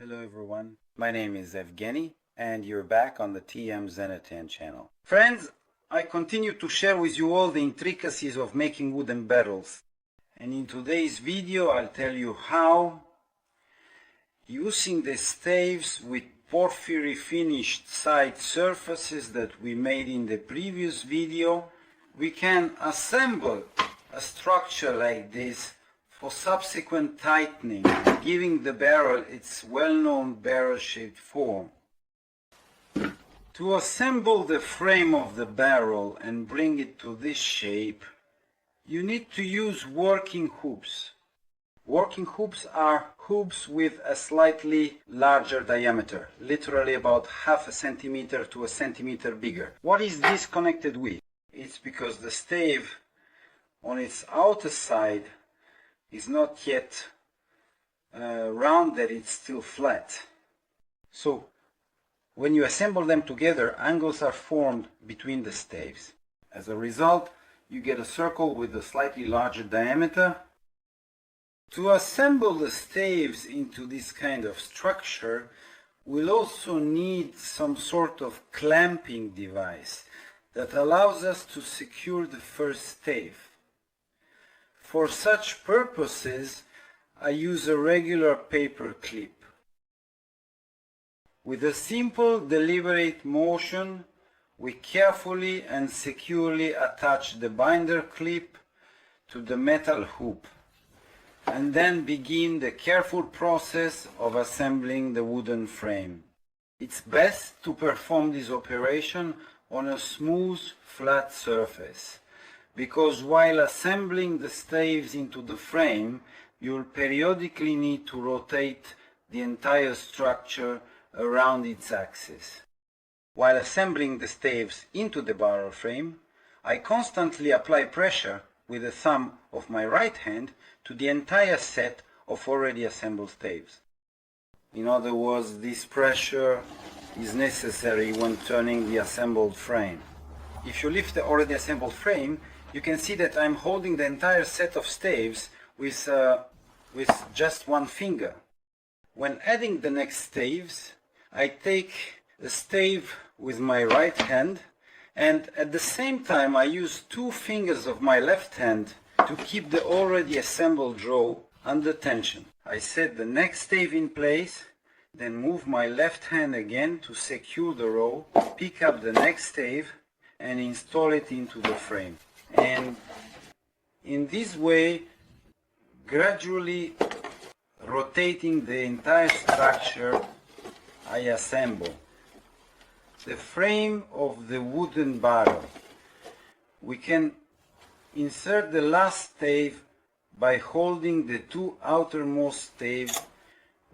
Hello everyone, my name is Evgeny and you're back on the ZHENATAN channel. Friends, I continue to share with you all the intricacies of making wooden barrels. And in today's video I'll tell you how, using the staves with porphyry finished side surfaces that we made in the previous video, we can assemble a structure like this for subsequent tightening, giving the barrel its well-known barrel-shaped form. To assemble the frame of the barrel and bring it to this shape, you need to use working hoops. Working hoops are hoops with a slightly larger diameter, literally about half a centimeter to a centimeter bigger. What is this connected with? It's because the stave on its outer side is not yet rounded, it's still flat. So when you assemble them together, angles are formed between the staves. As a result, you get a circle with a slightly larger diameter. To assemble the staves into this kind of structure, we'll also need some sort of clamping device that allows us to secure the first stave. For such purposes, I use a regular paper clip. With a simple, deliberate motion, we carefully and securely attach the binder clip to the metal hoop, and then begin the careful process of assembling the wooden frame. It's best to perform this operation on a smooth, flat surface, because while assembling the staves into the frame, you'll periodically need to rotate the entire structure around its axis. While assembling the staves into the barrel frame, I constantly apply pressure with the thumb of my right hand to the entire set of already assembled staves. In other words, this pressure is necessary when turning the assembled frame. If you lift the already assembled frame, you can see that I'm holding the entire set of staves with just one finger. When adding the next staves, I take the stave with my right hand, and at the same time I use two fingers of my left hand to keep the already assembled row under tension. I set the next stave in place, then move my left hand again to secure the row, pick up the next stave and install it into the frame. And in this way, gradually rotating the entire structure, I assemble the frame of the wooden barrel. We can insert the last stave by holding the two outermost staves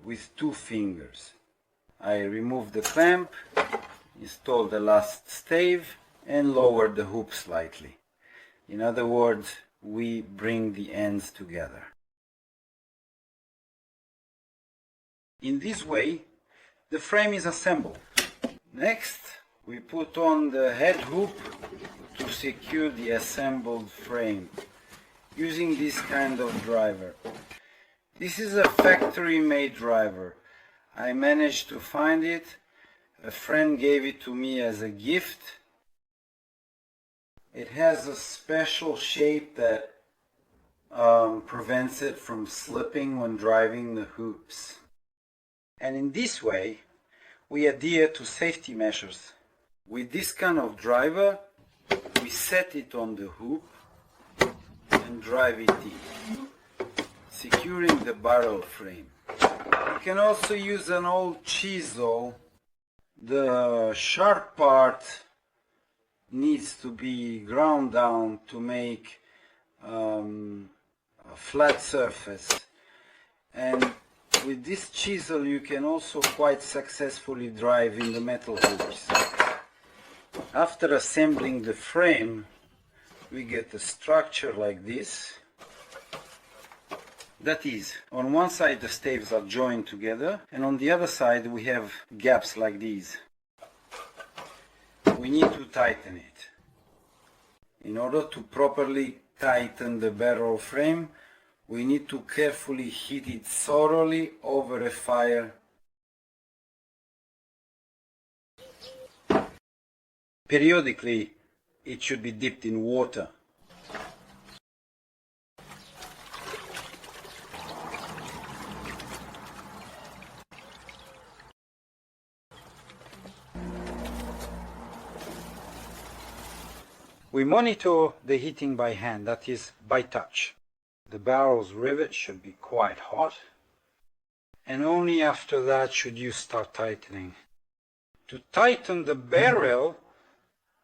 with two fingers. I remove the clamp, install the last stave and lower the hoop slightly. In other words, we bring the ends together. In this way, the frame is assembled. Next, we put on the head hoop to secure the assembled frame using this kind of driver. This is a factory-made driver. I managed to find it. A friend gave it to me as a gift. It has a special shape that prevents it from slipping when driving the hoops. And in this way, we adhere to safety measures. With this kind of driver, we set it on the hoop and drive it in, securing the barrel frame. You can also use an old chisel. The sharp part needs to be ground down to make a flat surface, and with this chisel you can also quite successfully drive in the metal hoops. After assembling the frame, we get a structure like this. That is, on one side the staves are joined together, and on the other side we have gaps like these. We need to tighten it. In order to properly tighten the barrel frame, we need to carefully heat it thoroughly over a fire Periodically, it should be dipped in water. We monitor the heating by hand, that is, by touch. The barrel's rivet should be quite hot, and only after that should you start tightening. To tighten the barrel,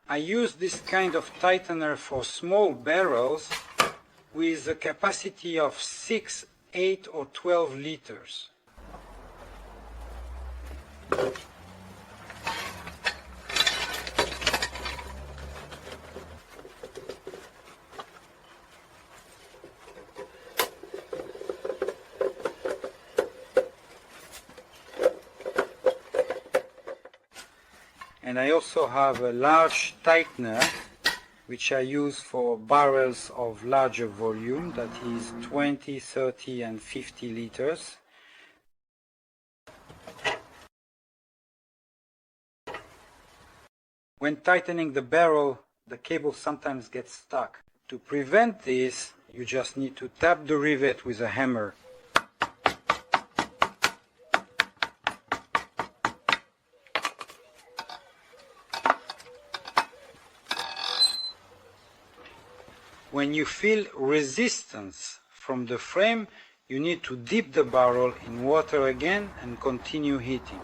I use this kind of tightener for small barrels with a capacity of 6, 8 or 12 liters. And I also have a large tightener which I use for barrels of larger volume, that is 20, 30 and 50 liters. When tightening the barrel, the cable sometimes gets stuck. To prevent this, you just need to tap the rivet with a hammer. When you feel resistance from the frame, you need to dip the barrel in water again and continue heating.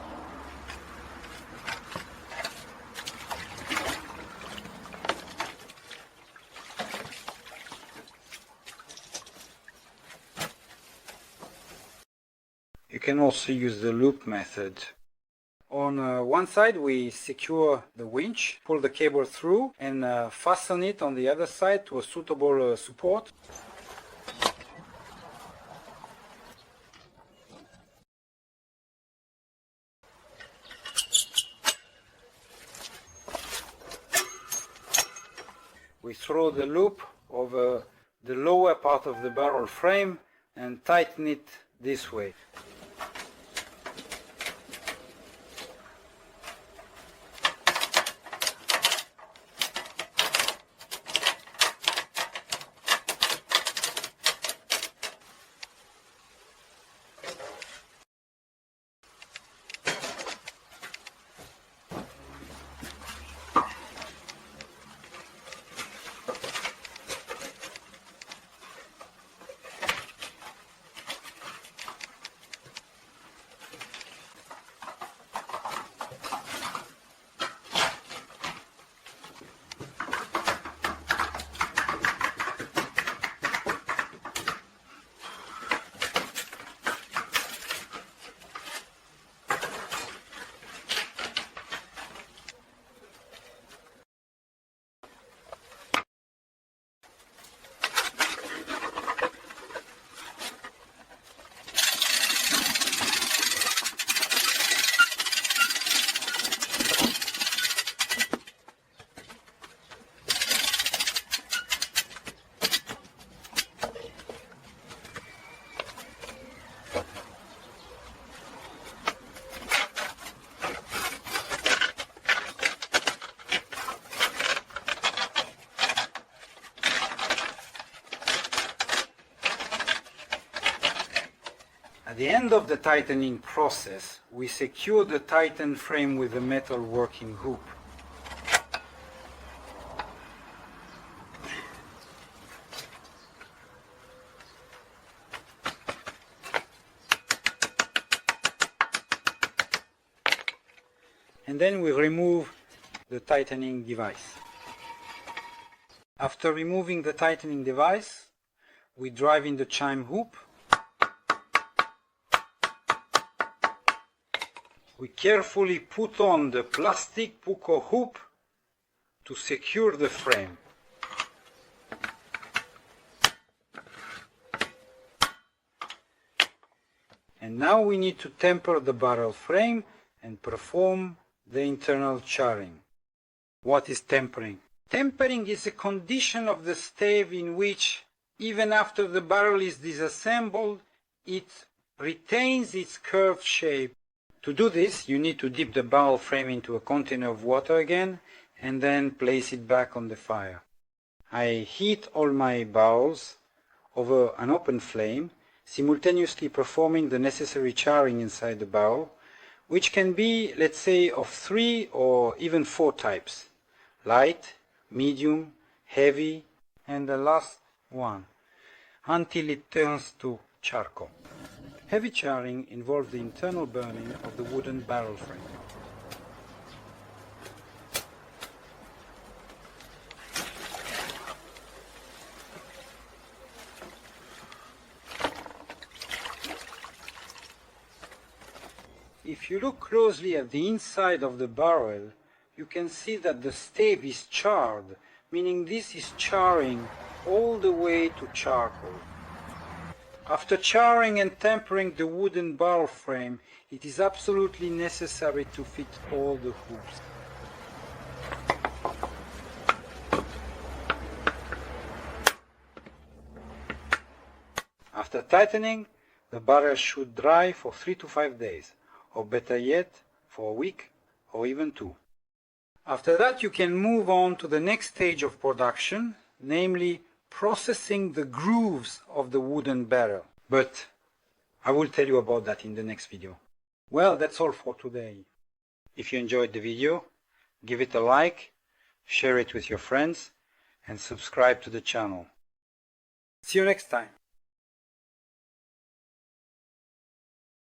You can also use the loop method. On one side we secure the winch, pull the cable through and fasten it on the other side to a suitable support. We throw the loop over the lower part of the barrel frame and tighten it this way. At the end of the tightening process, we secure the tightened frame with a metal working hoop. And then we remove the tightening device. After removing the tightening device, we drive in the chime hoop. We carefully put on the plastic pucco hoop to secure the frame. And now we need to temper the barrel frame and perform the internal charring. What is tempering? Tempering is a condition of the stave in which, even after the barrel is disassembled, it retains its curved shape. To do this, you need to dip the barrel frame into a container of water again and then place it back on the fire. I heat all my barrels over an open flame, simultaneously performing the necessary charring inside the barrel, which can be, let's say, of 3 or even 4 types: light, medium, heavy, and the last one, until it turns to charcoal. Heavy charring involves the internal burning of the wooden barrel frame. If you look closely at the inside of the barrel, you can see that the stave is charred, meaning this is charring all the way to charcoal. After charring and tempering the wooden barrel frame, it is absolutely necessary to fit all the hoops. After tightening, the barrel should dry for 3 to 5 days, or better yet, for a week or even 2. After that, you can move on to the next stage of production, namely processing the grooves of the wooden barrel. But I will tell you about that in the next video. Well, that's all for today. If you enjoyed the video, give it a like, share it with your friends, and subscribe to the channel. See you next time.